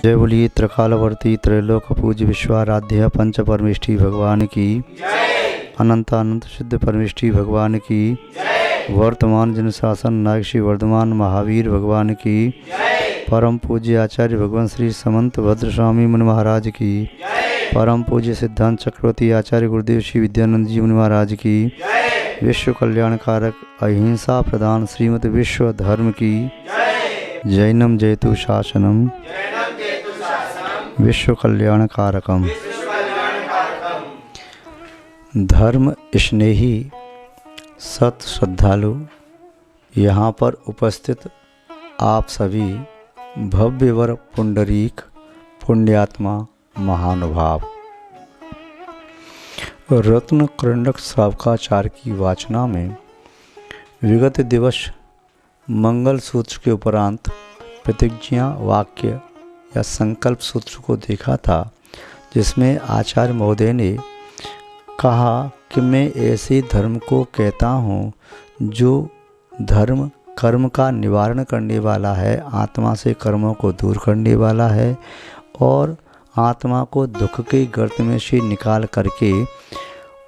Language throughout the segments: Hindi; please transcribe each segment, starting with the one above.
जय बोलिए त्रिकालवर्ती त्रैलोक पूज्य विश्वाराध्य पंच परमेष्ठी भगवान की, अनंत अनंत सिद्ध परमेष्ठी भगवान की, वर्तमान जन शासन नायक श्री वर्धमान महावीर भगवान की, परम पूज्य आचार्य भगवान श्री समंत भद्र स्वामी मुनि महाराज की, परम पूज्य सिद्धांत चक्रवर्ती आचार्य गुरुदेव श्री विद्यानंद जी मुनि महाराज की, विश्व कल्याण कारक अहिंसा प्रदान श्रीमद विश्व धर्म की, जैनम जयतु शासनम विश्व कल्याण कारकम। धर्म स्नेही सत श्रद्धालु, यहाँ पर उपस्थित आप सभी भव्यवर पुंडरीक पुण्यात्मा महानुभाव, रत्न करंडक श्रावकाचार्य की वाचना में विगत दिवस मंगल सूत्र के उपरांत प्रतिज्ञा वाक्य या संकल्प सूत्र को देखा था, जिसमें आचार्य महोदय ने कहा कि मैं ऐसे धर्म को कहता हूँ जो धर्म कर्म का निवारण करने वाला है, आत्मा से कर्मों को दूर करने वाला है और आत्मा को दुख के गर्त में से निकाल करके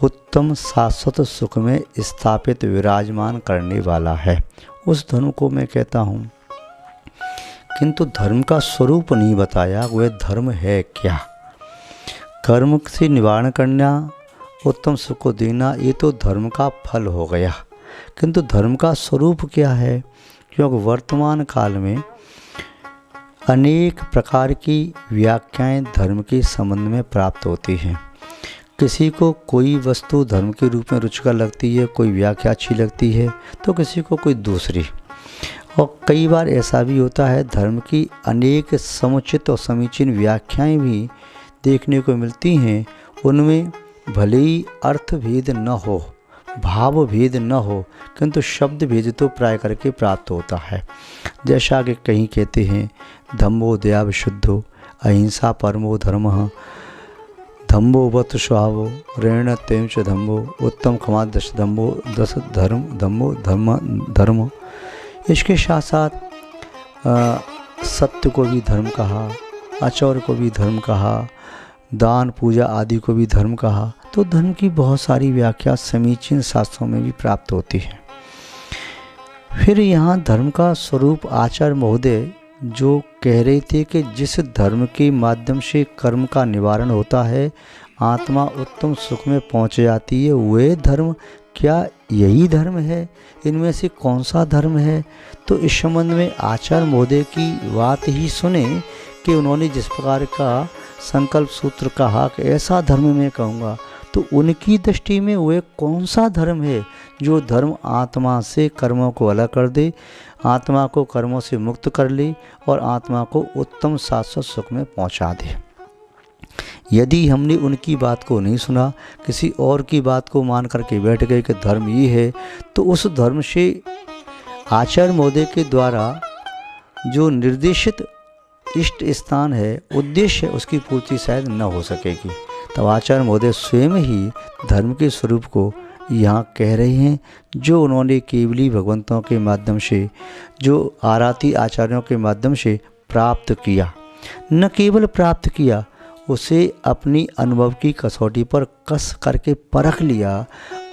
उत्तम शाश्वत सुख में स्थापित विराजमान करने वाला है। उस धर्म को मैं कहता हूँ, किंतु धर्म का स्वरूप नहीं बताया, वह धर्म है क्या। कर्म से निवारण करना, उत्तम सुख को देना, ये तो धर्म का फल हो गया, किंतु धर्म का स्वरूप क्या है। क्योंकि वर्तमान काल में अनेक प्रकार की व्याख्याएं धर्म के संबंध में प्राप्त होती हैं। किसी को कोई वस्तु धर्म के रूप में रुचिकर लगती है, कोई व्याख्या अच्छी लगती है, तो किसी को कोई दूसरी। और कई बार ऐसा भी होता है, धर्म की अनेक समुचित और समीचीन व्याख्याएं भी देखने को मिलती हैं। उनमें भले ही अर्थ भेद न हो, भाव भेद न हो, किंतु शब्द भेद तो प्राय करके प्राप्त होता है। जैसा कि कहीं कहते हैं, धम्मो दया विशुद्धो अहिंसा परमो धर्मः, धम्मो वत स्वभावो ऋण तेम च धम्मो उत्तम क्षमा दश धम्मो दस धर्म धम्मो धर्म। इसके साथ साथ सत्य को भी धर्म कहा, आचौर को भी धर्म कहा, दान पूजा आदि को भी धर्म कहा। तो धर्म की बहुत सारी व्याख्या समीचीन शास्त्रों में भी प्राप्त होती है। फिर यहाँ धर्म का स्वरूप आचार्य महोदय जो कह रहे थे कि जिस धर्म के माध्यम से कर्म का निवारण होता है, आत्मा उत्तम सुख में पहुँच जाती है, वह धर्म क्या यही धर्म है? इनमें से कौन सा धर्म है? तो इस संबंध में आचार्य महोदय की बात ही सुने कि उन्होंने जिस प्रकार का संकल्प सूत्र कहा कि ऐसा धर्म मैं कहूँगा, तो उनकी दृष्टि में वह कौन सा धर्म है जो धर्म आत्मा से कर्मों को अलग कर दे, आत्मा को कर्मों से मुक्त कर ले और आत्मा को उत्तम शाश्वत सुख में पहुँचा दे। यदि हमने उनकी बात को नहीं सुना, किसी और की बात को मान करके बैठ गए कि धर्म ये है, तो उस धर्म से आचार्य महोदय के द्वारा जो निर्देशित इष्ट स्थान है, उद्देश्य है, उसकी पूर्ति शायद न हो सकेगी। तब आचार्य महोदय स्वयं ही धर्म के स्वरूप को यहाँ कह रहे हैं, जो उन्होंने केवली भगवंतों के माध्यम से, जो आराती आचार्यों के माध्यम से प्राप्त किया। न केवल प्राप्त किया, उसे अपनी अनुभव की कसौटी पर कस करके परख लिया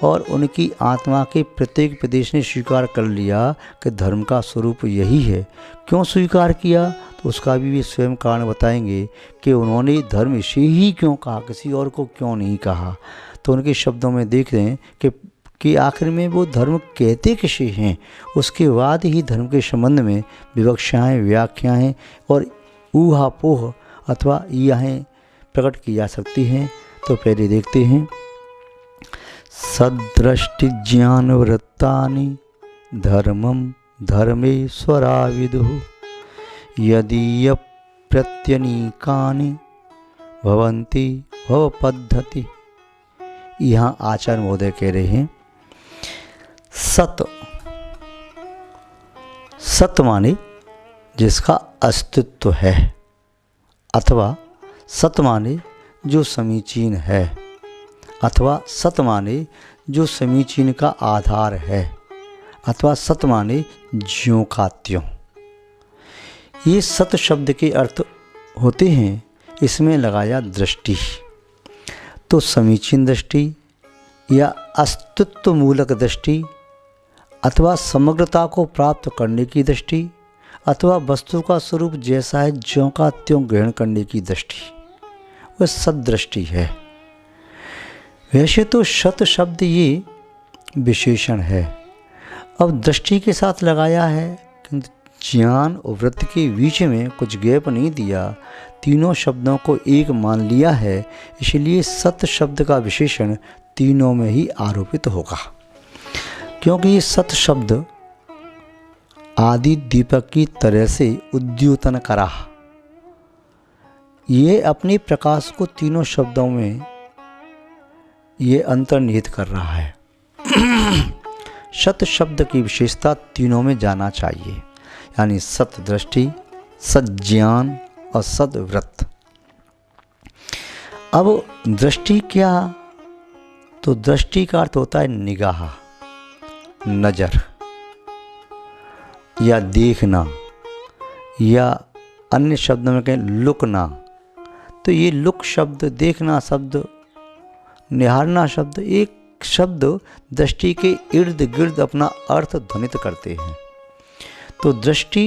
और उनकी आत्मा के प्रत्येक प्रदेश ने स्वीकार कर लिया कि धर्म का स्वरूप यही है। क्यों स्वीकार किया, तो उसका भी स्वयं कारण बताएंगे कि उन्होंने धर्म इसे ही क्यों कहा, किसी और को क्यों नहीं कहा। तो उनके शब्दों में देख रहे हैं कि आखिर में वो धर्म कहते किसे हैं। उसके बाद ही धर्म के संबंध में विवक्षाएँ, व्याख्याएँ और ऊहापोह अथवा यहें प्रकट की जा सकती हैं। तो पहले देखते हैं, सदृष्टि ज्ञान वृत्तानि धर्मम धर्मेश्वरा विदुः यदीय प्रत्यनीकानि भवन्ति भव पद्धति। यहाँ आचार्य महोदय कह रहे हैं, सत माने जिसका अस्तित्व है, अथवा सत माने जो समीचीन है, अथवा सत माने जो समीचीन का आधार है, अथवा सत माने ज्यों का त्यों। ये सत शब्द के अर्थ होते हैं, इसमें लगाया दृष्टि। तो समीचीन दृष्टि या अस्तित्व मूलक दृष्टि अथवा समग्रता को प्राप्त करने की दृष्टि अथवा वस्तु का स्वरूप जैसा है ज्यों का त्यों ग्रहण करने की दृष्टि, वह सदृष्टि है। वैसे तो सत शब्द ये विशेषण है, अब दृष्टि के साथ लगाया है, किंतु ज्ञान और वृत्ति के बीच में कुछ गैप नहीं दिया, तीनों शब्दों को एक मान लिया है, इसलिए सत शब्द का विशेषण तीनों में ही आरोपित होगा। क्योंकि ये सत शब्द आदि दीपक की तरह से उद्योतन करा, ये अपने प्रकाश को तीनों शब्दों में ये अंतर्निहित कर रहा है। सत शब्द की विशेषता तीनों में जाना चाहिए, यानी सत दृष्टि, सत ज्ञान और सत वृत्त। अब दृष्टि क्या? तो दृष्टि का अर्थ होता है निगाह, नजर या देखना, या अन्य शब्दों में कहें लुकना। तो ये लुक शब्द, देखना शब्द, निहारना शब्द, एक शब्द दृष्टि के इर्द गिर्द अपना अर्थ ध्वनित करते हैं। तो दृष्टि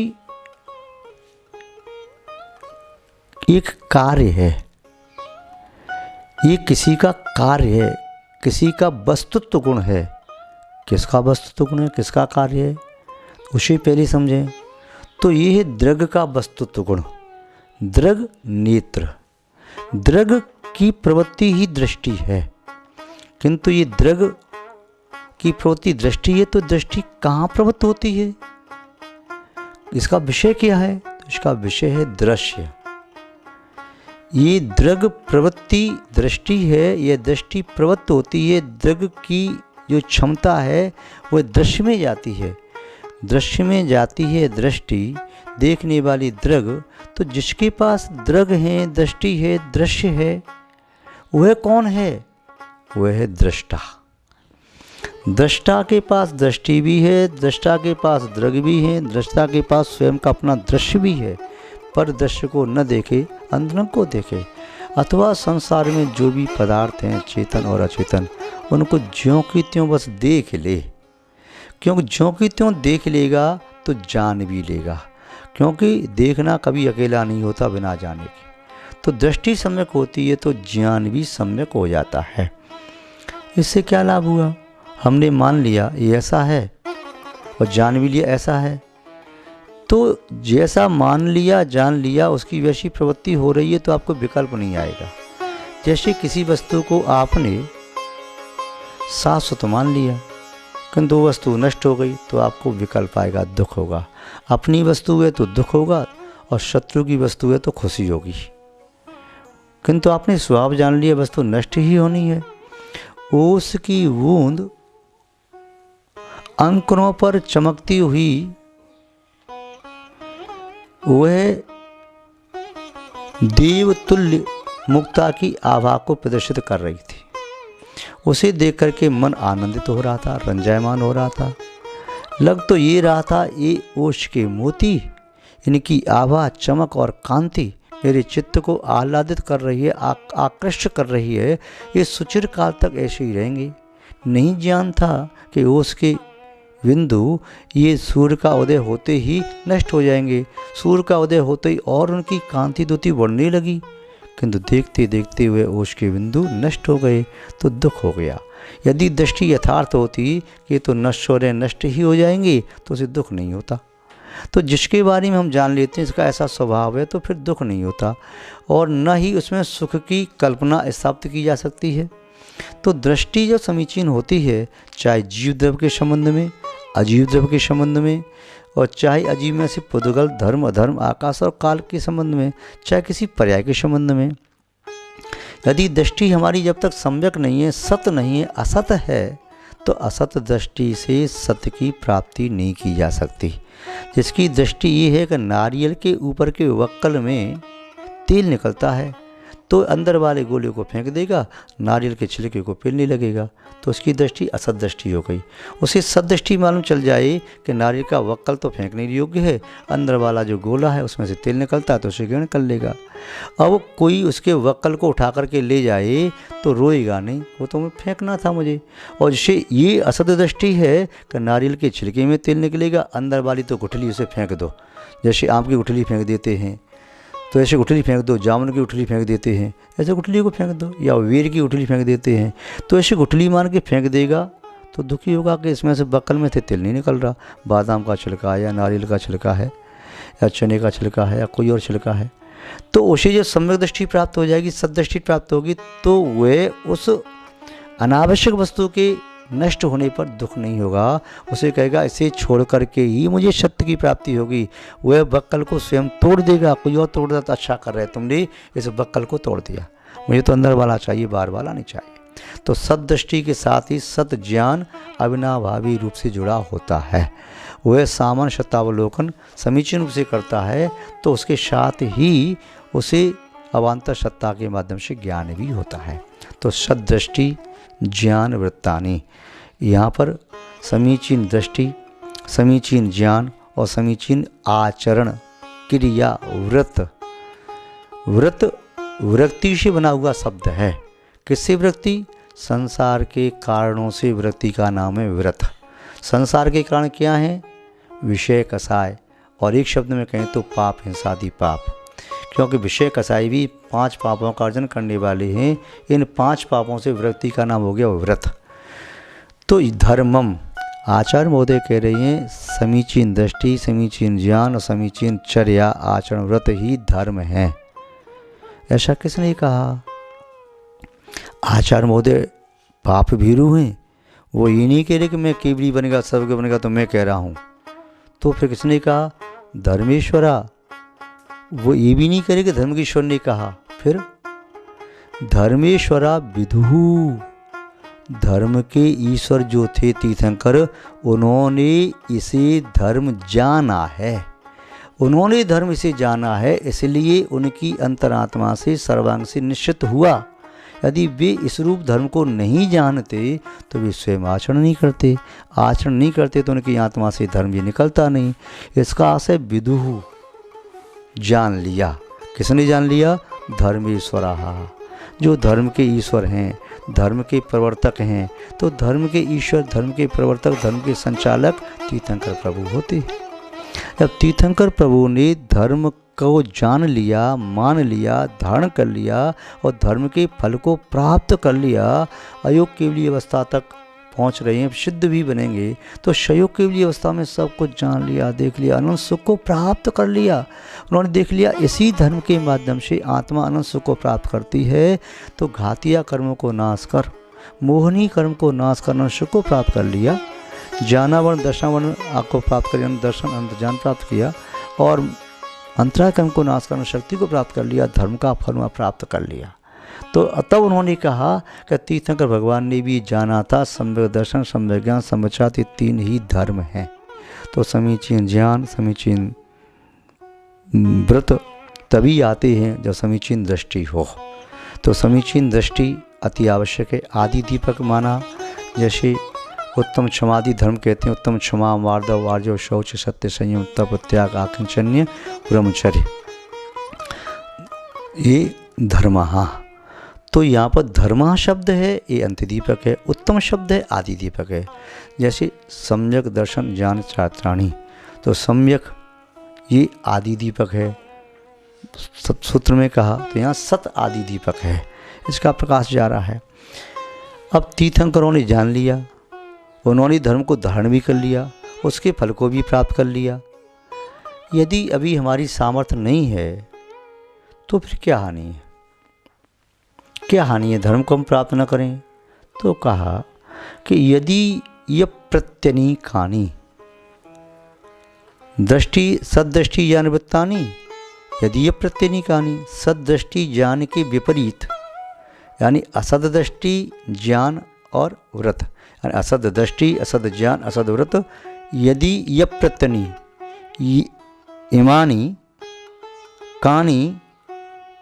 एक कार्य है, ये किसी का कार्य है, किसी का वस्तुत्व गुण है। किसका वस्तुत्व गुण है, किसका कार्य है, उसे पहले समझें। तो ये है दृग का वस्तुत्व गुण। दृग नेत्र, दृग की प्रवृत्ति ही दृष्टि है, किंतु ये दृग की प्रवृत्ति दृष्टि है, तो दृष्टि कहाँ प्रवृत्त होती है, इसका विषय क्या है? तो इसका विषय है दृश्य। ये दृग प्रवृत्ति दृष्टि है, यह दृष्टि प्रवृत्त होती है। दृग की जो क्षमता है वह दृश्य में जाती है, दृश्य में जाती है दृष्टि, देखने वाली दृग। तो जिसके पास दृग है, दृष्टि है, दृश्य है, वह कौन है? वह है दृष्टा। दृष्टा के पास दृष्टि भी है, दृष्टा के पास दृग भी है, दृष्टा के पास स्वयं का अपना दृश्य भी है, पर दृश्य को न देखे, अंतरंग को देखे। अथवा संसार में जो भी पदार्थ हैं, चेतन और अचेतन, उनको ज्यों की त्यों बस देख ले, क्योंकि ज्यों की त्यों देख लेगा तो जान भी लेगा, क्योंकि देखना कभी अकेला नहीं होता बिना जाने के। तो दृष्टि सम्यक होती है तो ज्ञान भी सम्यक हो जाता है। इससे क्या लाभ हुआ? हमने मान लिया ये ऐसा है और जान भी लिया ऐसा है, तो जैसा मान लिया जान लिया उसकी वैसी प्रवृत्ति हो रही है, तो आपको विकल्प नहीं आएगा। जैसे किसी वस्तु को आपने शाश्वत मान लिया, किंतु वस्तु नष्ट हो गई, तो आपको विकल्प आएगा, दुख होगा। अपनी वस्तु है तो दुख होगा, और शत्रु की वस्तु है तो खुशी होगी। किंतु आपने स्वभाव जान लिया वस्तु नष्ट ही होनी है। ओस की बूंद अंकुरों पर चमकती हुई वह देवतुल्य मुक्ता की आभा को प्रदर्शित कर रही थी। उसे देख करके मन आनंदित हो रहा था, रंजायमान हो रहा था। लग तो ये रहा था ये ओश के मोती, इनकी आभा, चमक और कांति मेरे चित्त को आह्लादित कर रही है, आकृष्ट कर रही है, ये सुचिर काल तक ऐसे ही रहेंगे। नहीं ज्ञान था कि ओस के बिंदु ये सूर्य का उदय होते ही नष्ट हो जाएंगे, सूर्य का उदय होते ही और उनकी कांति द्युति बढ़ने लगी, किंतु देखते देखते हुए ओश के बिंदु नष्ट हो गए, तो दुख हो गया। यदि दृष्टि यथार्थ होती कि तो नष्ट हो रहे नष्ट ही हो जाएंगे, तो उसे दुख नहीं होता। तो जिसके बारे में हम जान लेते हैं इसका ऐसा स्वभाव है, तो फिर दुख नहीं होता, और न ही उसमें सुख की कल्पना स्थापित की जा सकती है। तो दृष्टि जो समीचीन होती है, चाहे जीव द्रव्य के संबंध में, अजीव द्रव्य के संबंध में, और चाहे अजीव में से पुद्गल, धर्म, अधर्म, आकाश और काल के संबंध में, चाहे किसी पर्याय के संबंध में, यदि दृष्टि हमारी जब तक सम्यक नहीं है, सत नहीं है, असत है, तो असत दृष्टि से सत्य की प्राप्ति नहीं की जा सकती। जिसकी दृष्टि ये है कि नारियल के ऊपर के वक्कल में तेल निकलता है, तो तो अंदर वाले गोले को फेंक देगा, नारियल के छिलके को पेलने लगेगा, तो उसकी दृष्टि असत दृष्टि हो गई। उसे सत दृष्टि मालूम चल जाए कि नारियल का वक्कल तो फेंकने योग्य है, अंदर वाला जो गोला है उसमें से तेल निकलता है तो उसे ग्रहण कर लेगा। अब कोई उसके वक्कल को उठा करके ले जाए तो रोएगा नहीं, वो तो फेंकना था मुझे। और जैसे ये असत दृष्टि है कि नारियल के छिलके में तेल निकलेगा, अंदर वाली तो गुठली उसे फेंक दो, जैसे आम की गुठली फेंक देते हैं तो ऐसे गुठली फेंक दो, जामुन की गुठली फेंक देते हैं ऐसे गुठली को फेंक दो, या वेर की गुठली फेंक देते हैं, तो ऐसे गुठली मान के फेंक देगा तो दुखी होगा कि इसमें से बक्कल में से तेल नहीं निकल रहा। बादाम का छिलका है या नारियल का छिलका है या चने का छिलका है या कोई और छिलका है, तो उसे जो सम्यक दृष्टि प्राप्त हो जाएगी, सदृष्टि प्राप्त होगी, तो वह उस अनावश्यक वस्तु के नष्ट होने पर दुख नहीं होगा। उसे कहेगा इसे छोड़ करके ही मुझे सत्य की प्राप्ति होगी। वह बक्कल को स्वयं तोड़ देगा, कोई और तोड़ देता तो अच्छा कर रहे तुमने इस बक्कल को तोड़ दिया, मुझे तो अंदर वाला चाहिए, बाहर वाला नहीं चाहिए। तो सदृष्टि के साथ ही सत ज्ञान अविनाभावी रूप से जुड़ा होता है। वह सामान्य सत्तावलोकन समीचीन रूप से करता है तो उसके साथ ही उसे अवान्तर सत्ता के माध्यम से ज्ञान भी होता है। तो सदृष्टि ज्ञान वृत्तानि, यहाँ पर समीचीन दृष्टि, समीचीन ज्ञान और समीचीन आचरण, क्रिया, व्रत। व्रत विरक्ति से बना हुआ शब्द है। किससे विरक्ति? संसार के कारणों से विरक्ति का नाम है व्रत। संसार के कारण क्या है? विषय कसाय, और एक शब्द में कहें तो पाप, हिंसादि पाप। क्योंकि विषय कसाई भी 5 पापों का अर्जन करने वाले हैं। इन 5 पापों से विरक्ति का नाम हो गया व्रत। तो धर्मम, आचार्य महोदय कह रहे हैं समीचीन दृष्टि, समीचीन ज्ञान और समीचीन चर्या आचरण व्रत ही धर्म है। ऐसा किसने कहा? आचार्य महोदय पाप भीरू हैं, वो ये नहीं कह रहे कि मैं केवड़ी बनेगा, सर्वज्ञ बनेगा, तो मैं कह रहा हूँ। तो फिर किसने कहा? धर्मेश्वरा। वो ये भी नहीं करे कि धर्म के ईश्वर ने कहा। फिर धर्मेश्वरा विदुहु, धर्म के ईश्वर जो थे तीर्थंकर, उन्होंने इसे धर्म जाना है। उन्होंने धर्म इसे जाना है, इसलिए उनकी अंतरात्मा से सर्वांग से निश्चित हुआ। यदि वे इस रूप धर्म को नहीं जानते तो वे स्वयं आचरण नहीं करते। आचरण नहीं करते तो उनकी आत्मा से धर्म भी निकलता नहीं। इसका आशय विदुहु, जान लिया। किसने जान लिया? धर्मेश्वरा, जो धर्म के ईश्वर हैं, धर्म के प्रवर्तक हैं। तो धर्म के ईश्वर, धर्म के प्रवर्तक, धर्म के संचालक तीर्थंकर प्रभु होते। जब तीर्थंकर प्रभु ने धर्म को जान लिया, मान लिया, धारण कर लिया और धर्म के फल को प्राप्त कर लिया, अयोग केवली अवस्था तक पहुंच रहे हैं, सिद्ध भी बनेंगे। तो शयोग केवली अवस्था में सब कुछ जान लिया, देख लिया, अनंत सुख को प्राप्त कर लिया। उन्होंने देख लिया इसी धर्म के माध्यम से आत्मा अनंत सुख को प्राप्त करती है। तो घातिया कर्मों को नाश कर, मोहनी कर्म को नाश कर अनंत सुख को प्राप्त कर लिया। ज्ञानावरण दर्शनावरण आपको प्राप्त कर, दर्शन अनंत ज्ञान प्राप्त किया, और अंतराय कर्म को नाश करना शक्ति को प्राप्त कर लिया, धर्म का फल प्राप्त कर लिया। तो तब उन्होंने कहा कि तीर्थंकर भगवान ने भी जाना था सम्यक दर्शन, सम्यक ज्ञान, सम्यचात, ये 3 ही धर्म हैं। तो समीचीन ज्ञान, समीचीन व्रत तभी आते हैं जब समीचीन दृष्टि हो। तो समीचीन दृष्टि अति आवश्यक है। आदि दीपक माना, जैसे उत्तम क्षमादि धर्म कहते हैं, उत्तम क्षमा, मार्दव, आर्जव, शौच, सत्य, संयम, तप, त्याग, आकिंचन्य, ब्रह्मचर्य, ये धर्म। तो यहाँ पर धर्म शब्द है, ये अंत्यदीपक है। उत्तम शब्द है, आदि दीपक है। जैसे सम्यक दर्शन ज्ञान छात्राणी, तो सम्यक ये आदि दीपक है, सूत्र में कहा। तो यहाँ सत आदि दीपक है, इसका प्रकाश जा रहा है। अब तीर्थंकरों ने जान लिया, उन्होंने धर्म को धारण भी कर लिया, उसके फल को भी प्राप्त कर लिया। यदि अभी हमारी सामर्थ्य नहीं है तो फिर क्या हानि है? क्या हानि है धर्म को हम प्राप्त न करें? तो कहा कि यदि यह प्रत्यनीकानि दृष्टि सदृष्टि ज्ञान वृत्तानि, यदि यह प्रत्यनीकानि सदृष्टि ज्ञान के विपरीत, यानी असद दृष्टि ज्ञान और व्रत, यानी असद दृष्टि, असद ज्ञान, असद व्रत, यदि यह प्रत्यनी इमानी कानी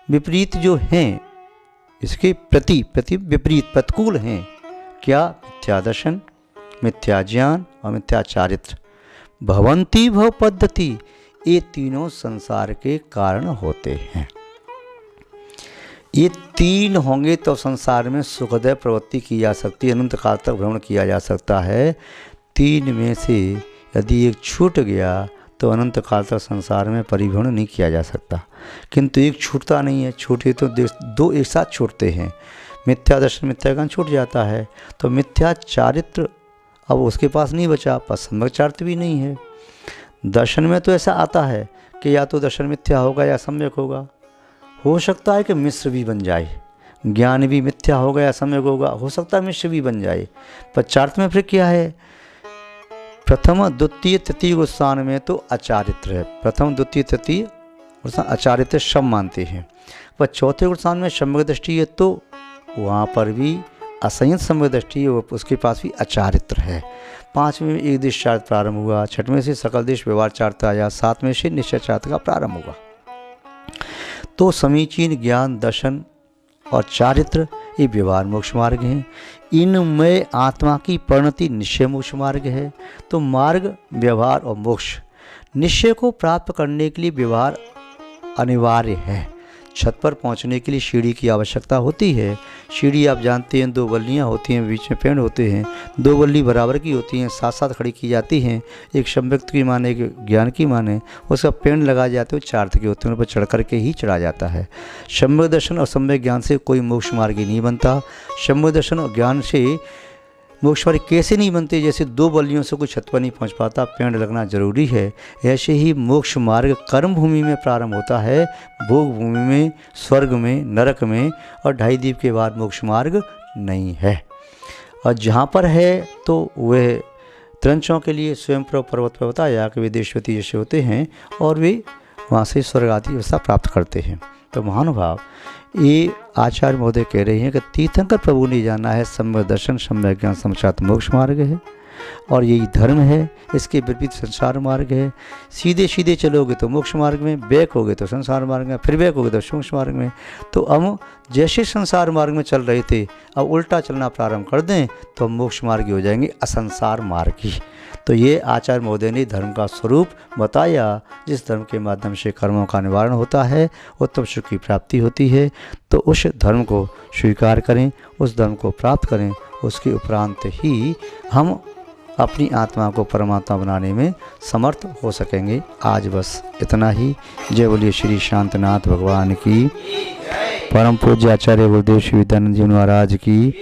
विपरीत जो हैं, इसके प्रति विपरीत प्रतिकूल हैं। क्या? मिथ्या दर्शन, मिथ्या ज्ञान और मिथ्या चारित्र। भवंती भव पद्धति, ये तीनों संसार के कारण होते हैं। ये तीन होंगे तो संसार में सुखदय प्रवृत्ति की जा सकती है, अनंत काल तक भ्रमण किया जा सकता है। तीन में से यदि एक छूट गया तो अनंत काल तक संसार में परिभ्रमण नहीं किया जा सकता। किंतु एक छूटता नहीं है, छूटे तो दो एक साथ छूटते हैं। मिथ्या दर्शन मिथ्या ज्ञान छूट जाता है तो मिथ्या चारित्र अब उसके पास नहीं बचा, पर सम्यक चारित्र भी नहीं है। दर्शन में तो ऐसा आता है कि या तो दर्शन मिथ्या होगा या सम्यक होगा, हो सकता है कि मिश्र भी बन जाए। ज्ञान भी मिथ्या होगा या सम्यक होगा, हो सकता है मिश्र भी बन जाए। पर चारित्र में फिर क्या है? प्रथम द्वितीय तृतीय स्थान में तो अचारित्र है, प्रथम द्वितीय तृतीय अचारित्र शब्द मानते हैं। पर चौथे स्थान में सम्यक दृष्टि है तो वहाँ पर भी असंयत सम्यक दृष्टि है, उसके पास भी अचारित्र है। पाँचवें में एक देश चारित्र प्रारंभ हुआ, छठवें से सकल देश व्यवहार चारित्र आया, सातवें से निश्चय चारित्र का प्रारंभ हुआ। तो समीचीन ज्ञान दर्शन और चारित्र ये व्यवहार मोक्ष मार्ग हैं। इनमें आत्मा की परिणति निश्चय मोक्ष मार्ग है। तो मार्ग, व्यवहार और मोक्ष, निश्चय को प्राप्त करने के लिए व्यवहार अनिवार्य है। छत पर पहुंचने के लिए सीढ़ी की आवश्यकता होती है। सीढ़ी आप जानते हैं, दो बल्लियां होती हैं, बीच में पेड़ होते हैं, दो बल्ली बराबर की होती हैं, साथ साथ खड़ी की जाती हैं। एक सम्यक की माने, एक ज्ञान की माने, उसका पेड़ लगाए जाते हैं, चारित्र के होते हैं, उन पर चढ़ करके ही चढ़ा जाता है। सम्यक दर्शन और सम्यक ज्ञान से कोई मोक्ष मार्ग ही नहीं बनता। सम्यक दर्शन और ज्ञान से मोक्ष मार्ग कैसे नहीं बनते? जैसे दो बल्लियों से कोई छत पर नहीं पहुंच पाता, पेड़ लगना जरूरी है, ऐसे ही मोक्ष मार्ग कर्म भूमि में प्रारंभ होता है, भोग भूमि में, स्वर्ग में, नरक में, और 2.5 दीप के बाद मोक्ष मार्ग नहीं है। और जहाँ पर है तो वह त्रंचों के लिए स्वयं पर्वत पर बताया कि वे देशवती जैसे होते हैं और वे वहाँ से स्वर्ग आदि व्यवस्था प्राप्त करते हैं। तो महानुभाव, ये आचार्य महोदय कह रहे हैं कि तीर्थंकर प्रभु ने जाना है सम्यक दर्शन, सम्यक ज्ञान, सम्यक मोक्ष मार्ग है और यही धर्म है। इसके विपरीत संसार मार्ग है। सीधे सीधे चलोगे तो मोक्ष मार्ग में, बैक होगे तो संसार मार्ग में, फिर बैक होगे तो मोक्ष मार्ग में। तो हम जैसे संसार मार्ग में चल रहे थे, अब उल्टा चलना प्रारंभ कर दें तो हम मोक्ष मार्गी हो जाएंगे, असंसार मार्गी। तो ये आचार्य महोदय ने धर्म का स्वरूप बताया, जिस धर्म के माध्यम से कर्मों का निवारण होता है, उत्तम सुख की प्राप्ति होती है। तो उस धर्म को स्वीकार करें, उस धर्म को प्राप्त करें, उसके उपरांत ही हम अपनी आत्मा को परमात्मा बनाने में समर्थ हो सकेंगे। आज बस इतना ही। जय बोलिए श्री शांतनाथ भगवान की, परम पूज्य आचार्य गुरुदेव श्री विद्यानंद जी महाराज की।